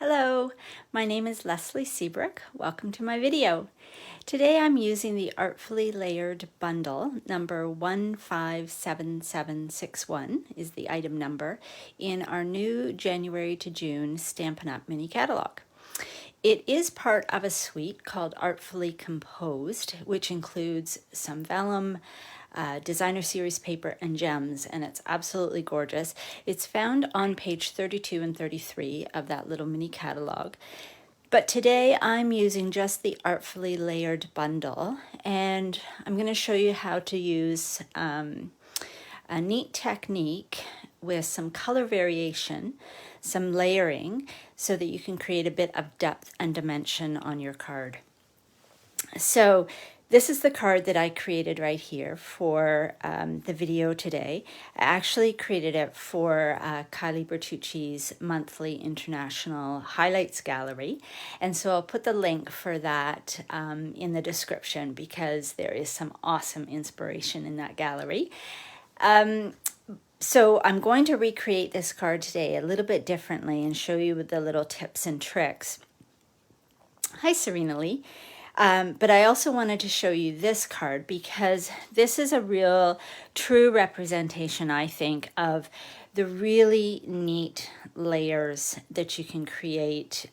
Hello, my name is Leslie Seabrook. Welcome to my video. Today I'm using the Artfully Layered Bundle, number 157761 is the item number, in our new January to June Stampin' Up! Mini catalog. It is part of a suite called Artfully Composed, which includes some vellum, designer series paper, and gems, and it's absolutely gorgeous. It's found on page 32 and 33 of that little mini catalog. But today I'm using just the Artfully Layered Bundle, and I'm going to show you how to use a neat technique with some color variation, some layering, so that you can create a bit of depth and dimension on your card. So this is the card that I created right here for the video today. I actually created it for Kylie Bertucci's monthly international highlights gallery. And so I'll put the link for that in the description because there is some awesome inspiration in that gallery. So I'm going to recreate this card today a little bit differently and show you the little tips and tricks. Hi, Serena Lee. But I also wanted to show you this card because this is a real true representation, I think, of the really neat layers that you can create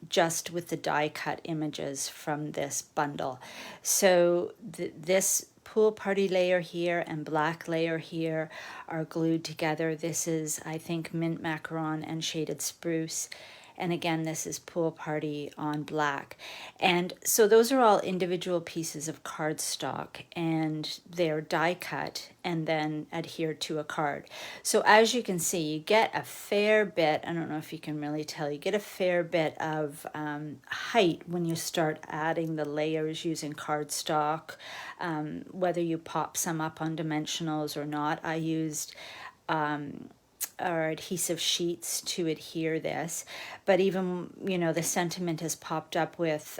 just with the die cut images from this bundle. So this pool party layer here and black layer here are glued together. This is, I think, mint macaron and shaded spruce. And again, this is pool party on black. And so those are all individual pieces of cardstock, and they're die cut and then adhered to a card. So as you can see, you get a fair bit, I don't know if you can really tell, you get a fair bit of height when you start adding the layers using cardstock, whether you pop some up on dimensionals or not. I used our adhesive sheets to adhere this, but even, you know, the sentiment is popped up with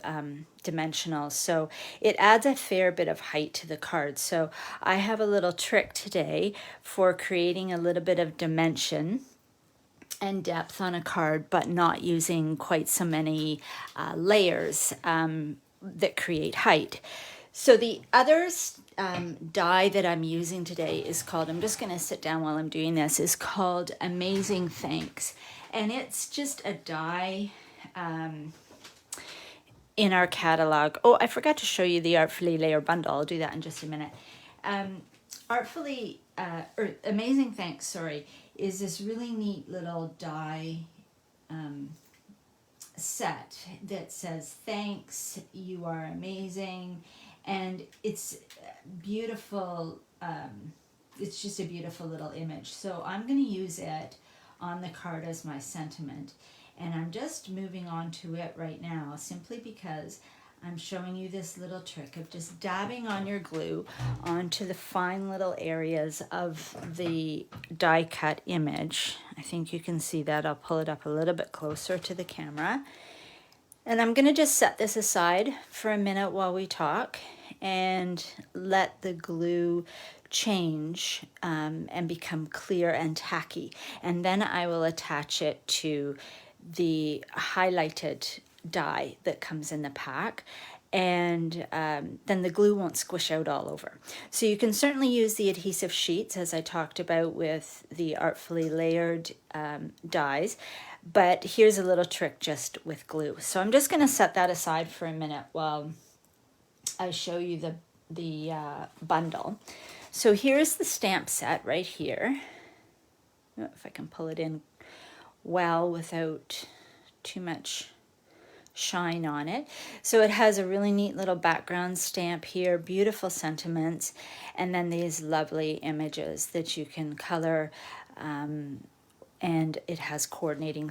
dimensionals, so it adds a fair bit of height to the card. So I have a little trick today for creating a little bit of dimension and depth on a card, but not using quite so many layers that create height. So the other die that I'm using today is called, I'm just going to sit down while I'm doing this, is called Amazing Thanks. And it's just a die in our catalog. Oh, I forgot to show you the Artfully Layer Bundle. I'll do that in just a minute. Amazing Thanks, sorry, is this really neat little die set that says, thanks, you are amazing. And it's beautiful, it's just a beautiful little image. So I'm going to use it on the card as my sentiment. And I'm just moving on to it right now simply because I'm showing you this little trick of just dabbing on your glue onto the fine little areas of the die cut image. I think you can see that. I'll pull it up a little bit closer to the camera. And I'm going to just set this aside for a minute while we talk and let the glue change and become clear and tacky. And then I will attach it to the highlighted die that comes in the pack. And then the glue won't squish out all over. So you can certainly use the adhesive sheets, as I talked about with the Artfully Layered dies. But here's a little trick just with glue. So I'm just going to set that aside for a minute while I show you the bundle. So here's the stamp set right here. If I can pull it in well without too much shine on it. So it has a really neat little background stamp here, beautiful sentiments, and then these lovely images that you can color, and it has coordinating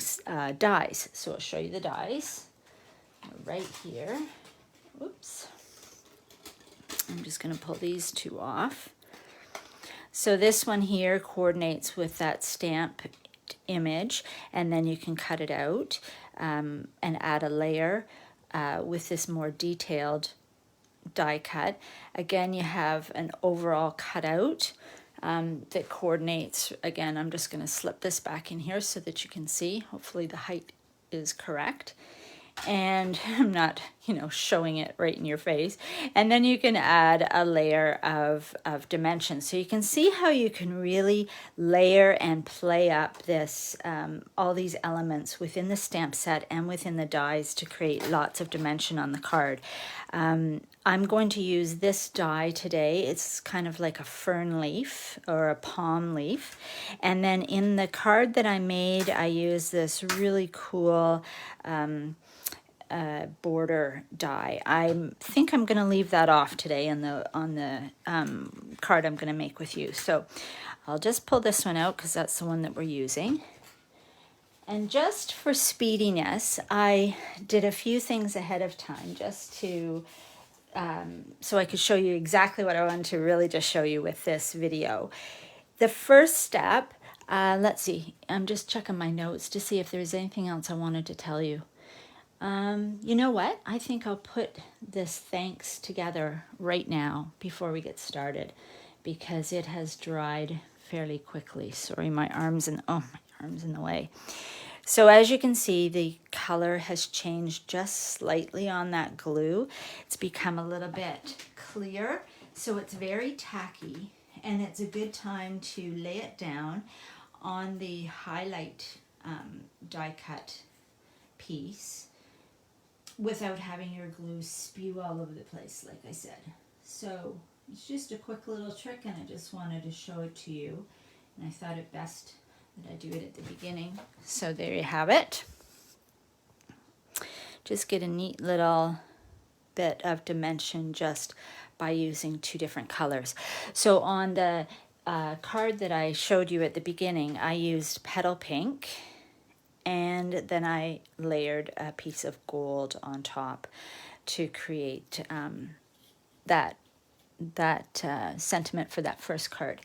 dies. So I'll show you the dies right here. Oops. I'm just going to pull these two off. So this one here coordinates with that stamp image, and then you can cut it out and add a layer with this more detailed die cut. Again, you have an overall cutout that coordinates. Again, I'm just going to slip this back in here so that you can see. Hopefully the height is correct. And I'm not, you know, showing it right in your face. And then you can add a layer of dimension. So you can see how you can really layer and play up this, all these elements within the stamp set and within the dies to create lots of dimension on the card. I'm going to use this die today. It's kind of like a fern leaf or a palm leaf. And then in the card that I made, I used this really cool border die. I think I'm going to leave that off today on the card I'm going to make with you. So I'll just pull this one out because that's the one that we're using. And just for speediness, I did a few things ahead of time just to so I could show you exactly what I wanted to really just show you with this video. The first step, let's see, I'm just checking my notes to see if there's anything else I wanted to tell you. You know what? I think I'll put this thanks together right now before we get started because it has dried fairly quickly. Sorry, my arm's in the way. So as you can see, the color has changed just slightly on that glue. It's become a little bit clear, so it's very tacky, and it's a good time to lay it down on the highlight die cut piece without having your glue spew all over the place, like I said. So it's just a quick little trick, and I just wanted to show it to you, and I thought it best that I do it at the beginning. So there you have it. Just get a neat little bit of dimension just by using two different colors. So on the card that I showed you at the beginning, I used petal pink, and then I layered a piece of gold on top to create that sentiment for that first card.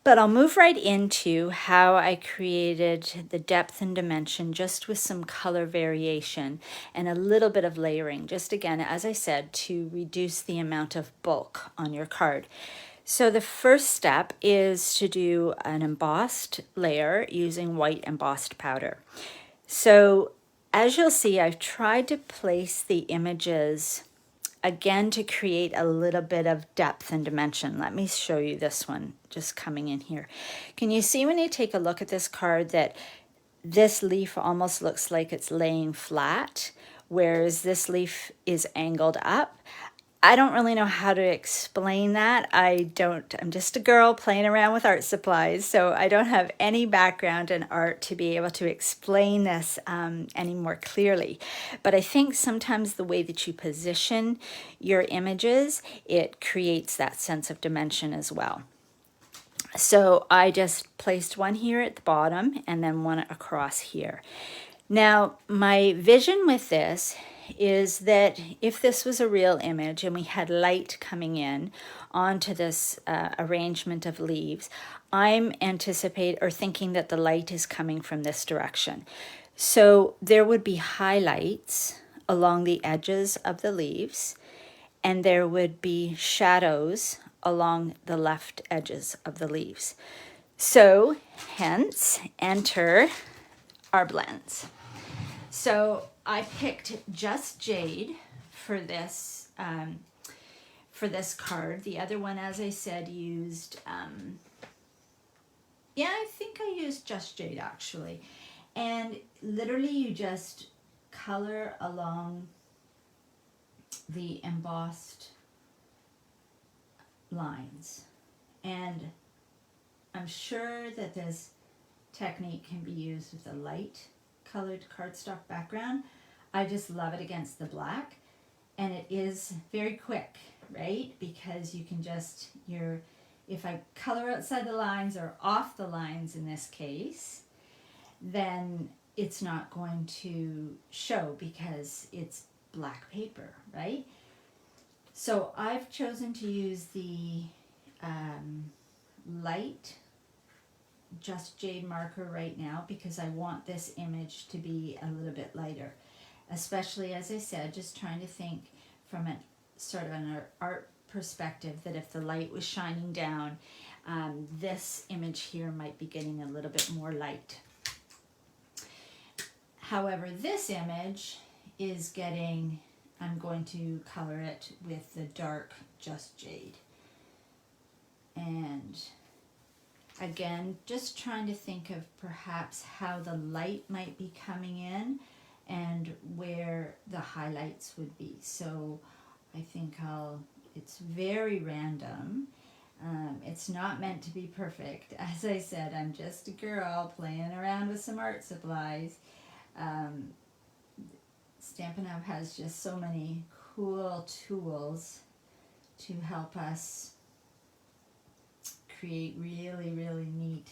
But I'll move right into how I created the depth and dimension just with some color variation and a little bit of layering, just again, as I said, to reduce the amount of bulk on your card. So the first step is to do an embossed layer using white embossed powder. So as you'll see, I've tried to place the images again to create a little bit of depth and dimension. Let me show you this one just coming in here. Can you see when you take a look at this card that this leaf almost looks like it's laying flat, whereas this leaf is angled up? I don't really know how to explain that. I'm just a girl playing around with art supplies, so I don't have any background in art to be able to explain this any more clearly. But I think sometimes the way that you position your images, it creates that sense of dimension as well. So I just placed one here at the bottom and then one across here. Now, my vision with this is that if this was a real image and we had light coming in onto this arrangement of leaves, I'm thinking that the light is coming from this direction. So there would be highlights along the edges of the leaves, and there would be shadows along the left edges of the leaves. So hence, enter our blends. So I picked Just Jade for this card. The other one, as I said, used, I think I used Just Jade actually. And literally you just color along the embossed lines. And I'm sure that this technique can be used with a light colored cardstock background. I just love it against the black, and it is very quick, right? Because you can just, if I color outside the lines or off the lines in this case, then it's not going to show because it's black paper, right? So I've chosen to use the light Just Jade marker right now because I want this image to be a little bit lighter, especially, as I said, just trying to think from a sort of an art perspective that if the light was shining down, this image here might be getting a little bit more light. However, this image is getting, I'm going to color it with the dark Just Jade. And again, just trying to think of perhaps how the light might be coming in and where the highlights would be. So I think it's very random. It's not meant to be perfect. As I said, I'm just a girl playing around with some art supplies. Stampin' Up! Has just so many cool tools to help us create really, really neat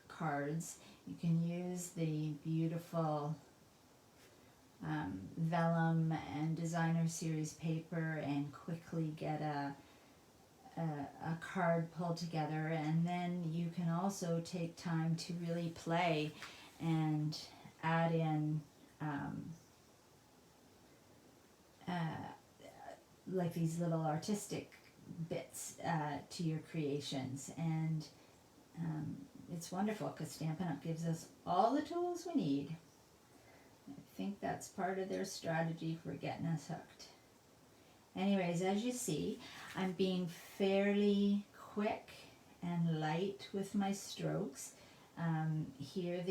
cards. You can use the beautiful vellum and designer series paper and quickly get a card pulled together, and then you can also take time to really play and add in like these little artistic bits to your creations, and it's wonderful because Stampin' Up! Gives us all the tools we need. I think that's part of their strategy for getting us hooked. Anyways, as you see, I'm being fairly quick and light with my strokes. Here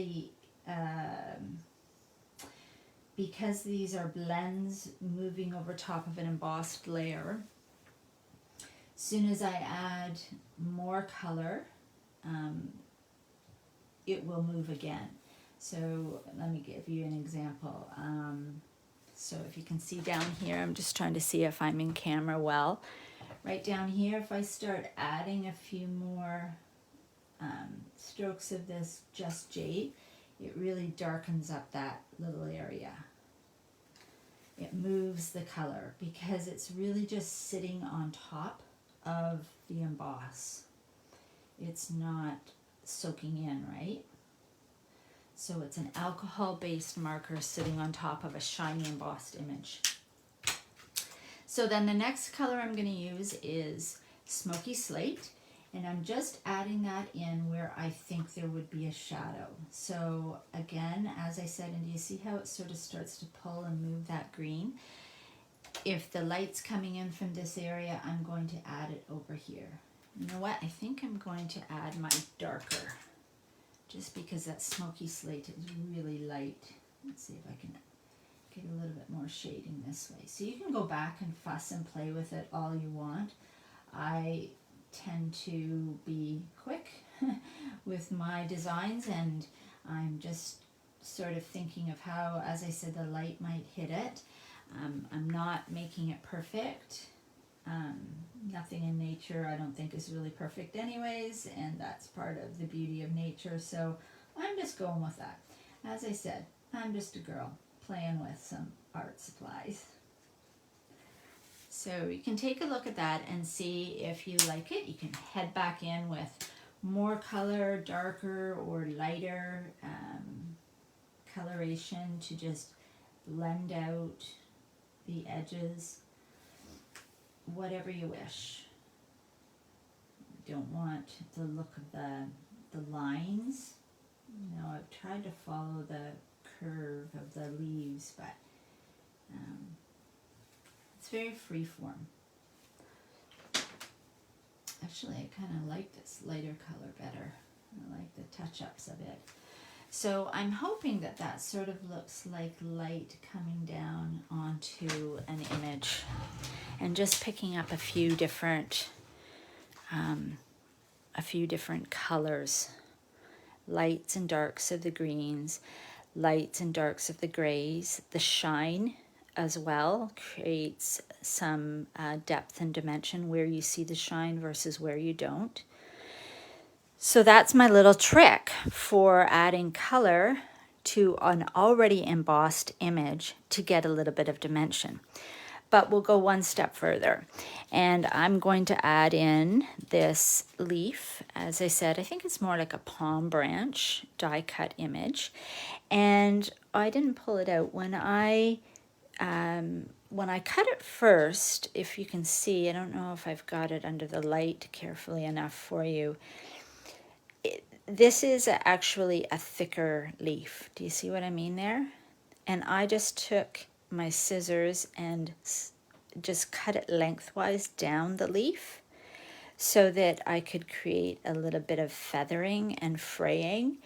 because these are blends moving over top of an embossed layer, soon as I add more color, it will move again. So let me give you an example. So if you can see down here, I'm just trying to see if I'm in camera well. Right down here, if I start adding a few more strokes of this Just Jade, it really darkens up that little area. It moves the color because it's really just sitting on top of the emboss. It's not soaking in, right? So it's an alcohol-based marker sitting on top of a shiny embossed image. So then the next color I'm going to use is Smoky Slate, and I'm just adding that in where I think there would be a shadow. So again, as I said, and do you see how it sort of starts to pull and move that green? If the light's coming in from this area, I'm going to add it over here. You know what? I think I'm going to add my darker, just because that Smoky Slate is really light. Let's see if I can get a little bit more shading this way. So you can go back and fuss and play with it all you want. I tend to be quick with my designs, and I'm just sort of thinking of how, as I said, the light might hit it. I'm not making it perfect. Nothing in nature I don't think is really perfect anyways, and that's part of the beauty of nature, so I'm just going with that. As I said, I'm just a girl playing with some art supplies. So you can take a look at that and see if you like it. You can head back in with more color, darker or lighter coloration to just blend out the edges, whatever you wish. You don't want the look of the lines. You know, I've tried to follow the curve of the leaves, but it's very freeform. Actually, I kind of like this lighter color better. I like the touch-ups of it. So I'm hoping that that sort of looks like light coming down onto an image, and just picking up a few different colors, lights and darks of the greens, lights and darks of the grays. The shine as well creates some depth and dimension where you see the shine versus where you don't. So that's my little trick for adding color to an already embossed image to get a little bit of dimension. But we'll go one step further, and I'm going to add in this leaf. As I said, I think it's more like a palm branch die cut image, and I didn't pull it out when I cut it first. If you can see, I don't know if I've got it under the light carefully enough for you. This is actually a thicker leaf. Do you see what I mean there? and I just took my scissors and just cut it lengthwise down the leaf so that I could create a little bit of feathering and fraying.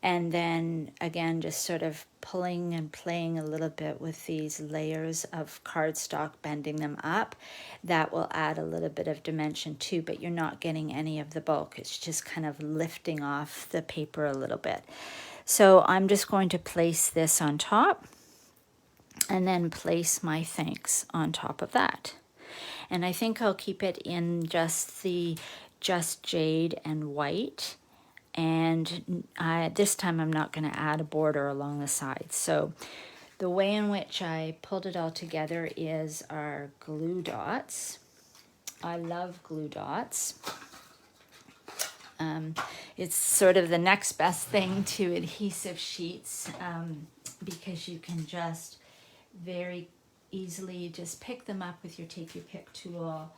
And then again, just sort of pulling and playing a little bit with these layers of cardstock, bending them up. That will add a little bit of dimension too, but you're not getting any of the bulk. It's just kind of lifting off the paper a little bit. So I'm just going to place this on top and then place my thanks on top of that. And I think I'll keep it in just the Just Jade and white. And this time I'm not going to add a border along the sides. So the way in which I pulled it all together is our glue dots. I love glue dots. It's sort of the next best thing to adhesive sheets because you can just very easily just pick them up with your take your pick tool.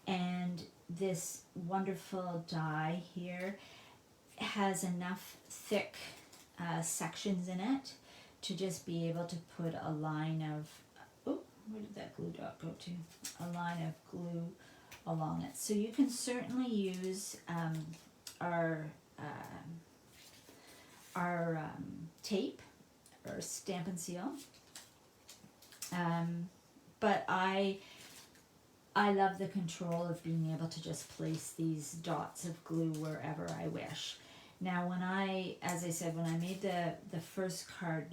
And this wonderful die here has enough thick sections in it to just be able to put a line of, oh, where did that glue dot go to? A line of glue along it. So you can certainly use our tape or Stampin' Seal. But I love the control of being able to just place these dots of glue wherever I wish. Now when as I said, when I made the first card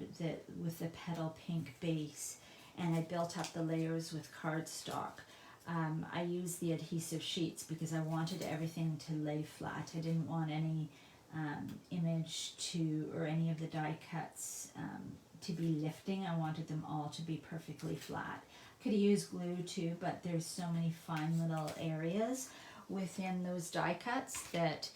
with the petal pink base and I built up the layers with cardstock, I used the adhesive sheets because I wanted everything to lay flat. I didn't want any image or any of the die cuts to be lifting. I wanted them all to be perfectly flat. Could have used glue too, but there's so many fine little areas within those die cuts that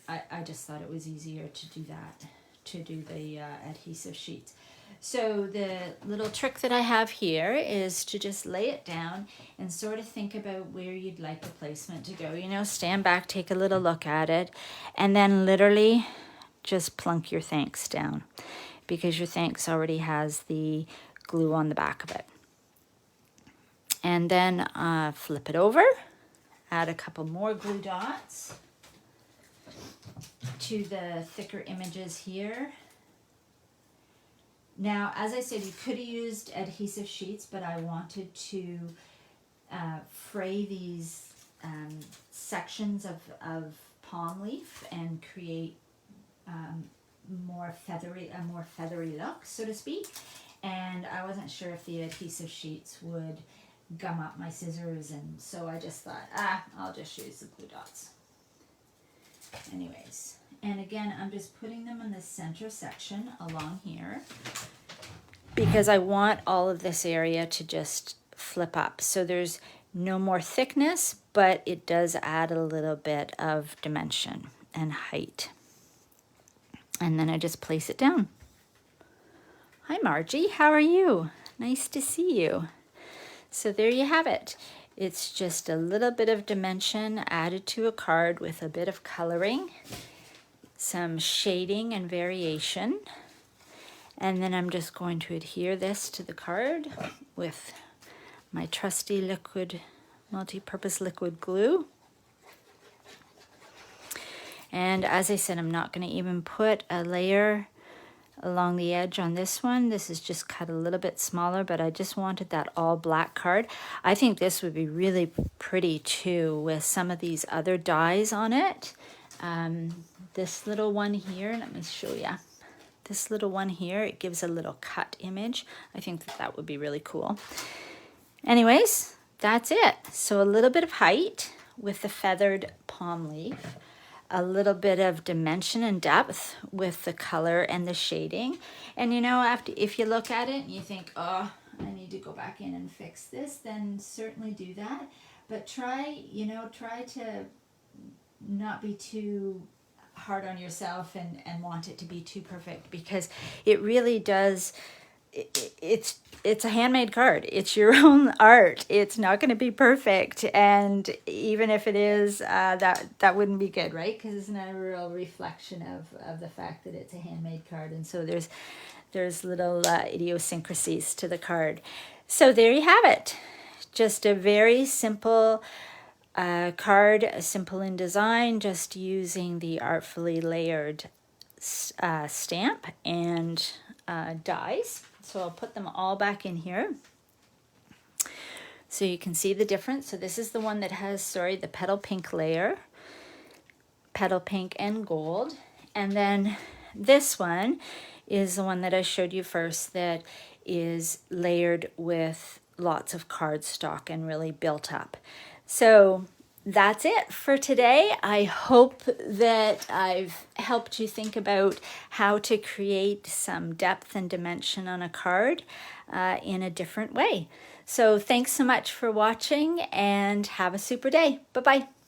I just thought it was easier to do that, to do the adhesive sheets. So the little trick that I have here is to just lay it down and sort of think about where you'd like the placement to go. You know, stand back, take a little look at it, and then literally just plunk your thanks down because your thanks already has the glue on the back of it. And then flip it over, add a couple more glue dots to the thicker images here. Now, as I said, you could have used adhesive sheets, but I wanted to fray these sections of palm leaf and create a more feathery look, so to speak. And I wasn't sure if the adhesive sheets would gum up my scissors, and so I just thought, I'll just use the glue dots. Anyways, and again, I'm just putting them in the center section along here because I want all of this area to just flip up. So there's no more thickness, but it does add a little bit of dimension and height. And then I just place it down. Hi Margie, how are you? Nice to see you. So there you have it. It's just a little bit of dimension added to a card with a bit of coloring, some shading and variation. And then I'm just going to adhere this to the card with my trusty liquid, multi-purpose liquid glue. And as I said, I'm not going to even put a layer along the edge on this one. This is just cut a little bit smaller, but I just wanted that all black card. I think this would be really pretty too with some of these other dies on it. This little one here, let me show you. This little one here, it gives a little cut image. I think that would be really cool. Anyways, that's it. So a little bit of height with the feathered palm leaf, a little bit of dimension and depth with the color and the shading. And you know, if you look at it and you think, oh, I need to go back in and fix this, then certainly do that. But try to not be too hard on yourself and want it to be too perfect, because it really does. It's a handmade card. It's your own art. It's not going to be perfect, and even if it is, that wouldn't be good, right? Because it's not a real reflection of the fact that it's a handmade card. And so there's little idiosyncrasies to the card. So there you have it. Just a very simple card, simple in design, just using the artfully layered stamp and dies. So I'll put them all back in here so you can see the difference. So this is the one that has, the petal pink layer, petal pink and gold. And then this one is the one that I showed you first that is layered with lots of cardstock and really built up. So that's it for today. I hope that I've helped you think about how to create some depth and dimension on a card in a different way. So thanks so much for watching and have a super day. Bye-bye.